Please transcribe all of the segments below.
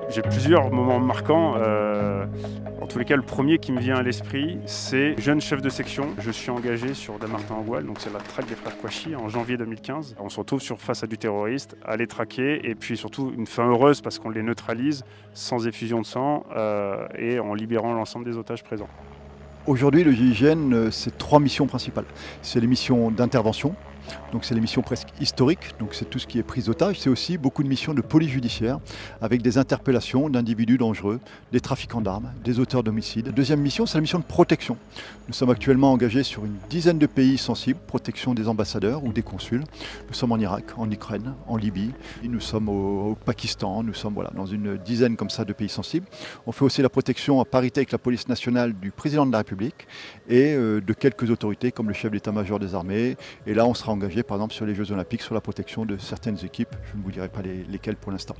j'ai plusieurs moments marquants. En tous les cas, le premier qui me vient à l'esprit, c'est jeune chef de section. Je suis engagé sur Dammartin-en-Goële, donc c'est la traque des frères Kouachi en janvier 2015. On se retrouve face à du terroriste, à les traquer, et puis surtout une fin heureuse parce qu'on les neutralise sans effusion de sang et en libérant l'ensemble des otages présents. Aujourd'hui, le GIGN, c'est 3 missions principales. C'est les missions d'intervention, donc c'est les missions presque historiques, donc c'est tout ce qui est prise d'otage. C'est aussi beaucoup de missions de police judiciaire, avec des interpellations d'individus dangereux, des trafiquants d'armes, des auteurs d'homicides. Deuxième mission, c'est la mission de protection. Nous sommes actuellement engagés sur une dizaine de pays sensibles, protection des ambassadeurs ou des consuls. Nous sommes en Irak, en Ukraine, en Libye, et nous sommes au Pakistan, nous sommes dans une dizaine comme ça de pays sensibles. On fait aussi la protection à parité avec la police nationale du président de la République et de quelques autorités comme le chef d'état-major des armées. Et là, on sera engagé par exemple sur les Jeux Olympiques, sur la protection de certaines équipes. Je ne vous dirai pas lesquelles pour l'instant.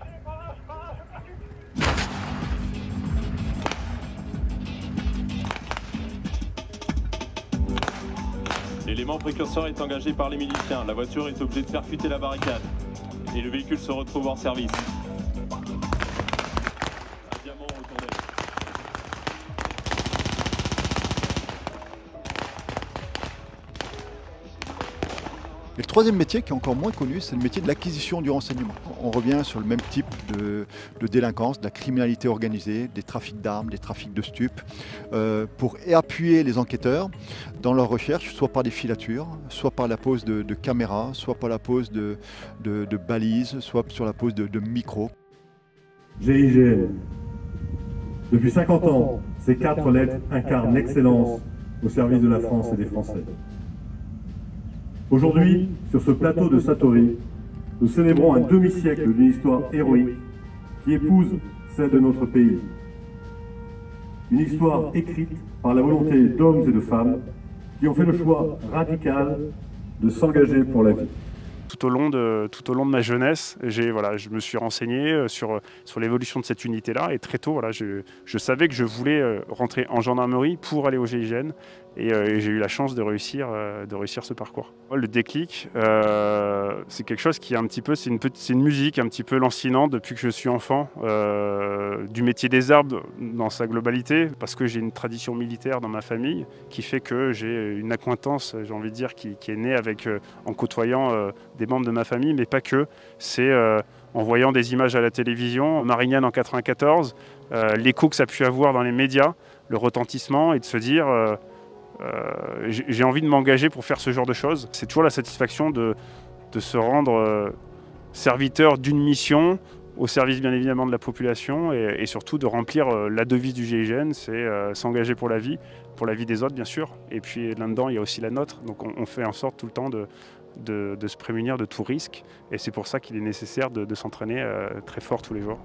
L'élément précurseur est engagé par les miliciens. La voiture est obligée de percuter la barricade et le véhicule se retrouve hors service. Un diamant autour d'elle. Et le troisième métier, qui est encore moins connu, c'est le métier de l'acquisition du renseignement. On revient sur le même type de délinquance, de la criminalité organisée, des trafics d'armes, des trafics de stupes, pour appuyer les enquêteurs dans leur recherche, soit par des filatures, soit par la pose de caméras, soit par la pose de balises, soit sur la pose de micros. GIGN. Depuis 50 ans, ces 4 lettres incarnent l'excellence au service de la France et des Français. Aujourd'hui, sur ce plateau de Satori, nous célébrons un demi-siècle d'une histoire héroïque qui épouse celle de notre pays. Une histoire écrite par la volonté d'hommes et de femmes qui ont fait le choix radical de s'engager pour la vie. Tout au long de ma jeunesse, je me suis renseigné sur l'évolution de cette unité-là et très tôt, je savais que je voulais rentrer en gendarmerie pour aller au GIGN et j'ai eu la chance de réussir ce parcours. Le déclic, c'est quelque chose qui est un petit peu, c'est une musique un petit peu lancinante depuis que je suis enfant, du métier des arbres dans sa globalité, parce que j'ai une tradition militaire dans ma famille qui fait que j'ai une accointance, j'ai envie de dire, qui est née en côtoyant des membres de ma famille, mais pas que. C'est en voyant des images à la télévision, Marignane en 94, l'écho que ça a pu avoir dans les médias, le retentissement, et de se dire j'ai envie de m'engager pour faire ce genre de choses. C'est toujours la satisfaction de se rendre serviteur d'une mission, au service bien évidemment de la population, et surtout de remplir la devise du GIGN, c'est s'engager pour la vie des autres bien sûr, et puis là-dedans il y a aussi la nôtre, donc on fait en sorte tout le temps de se prémunir de tout risque, et c'est pour ça qu'il est nécessaire de s'entraîner très fort tous les jours.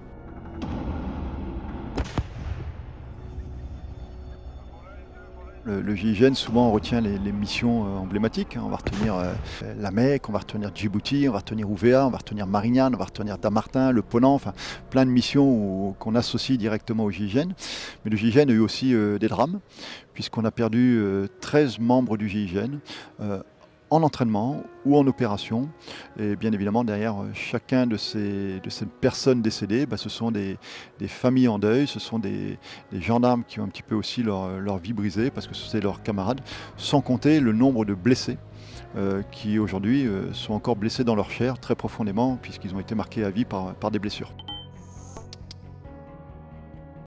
Le GIGN, souvent on retient les missions emblématiques. On va retenir la Mecque, on va retenir Djibouti, on va retenir Ouvéa, on va retenir Marignane, on va retenir Dammartin, le Ponant, enfin plein de missions qu'on associe directement au GIGN. Mais le GIGN a eu aussi des drames, puisqu'on a perdu 13 membres du GIGN. En entraînement ou en opération. Et bien évidemment, derrière chacun de ces personnes décédées, ce sont des familles en deuil, ce sont des gendarmes qui ont un petit peu aussi leur vie brisée parce que c'est leurs camarades, sans compter le nombre de blessés qui aujourd'hui sont encore blessés dans leur chair très profondément puisqu'ils ont été marqués à vie par des blessures.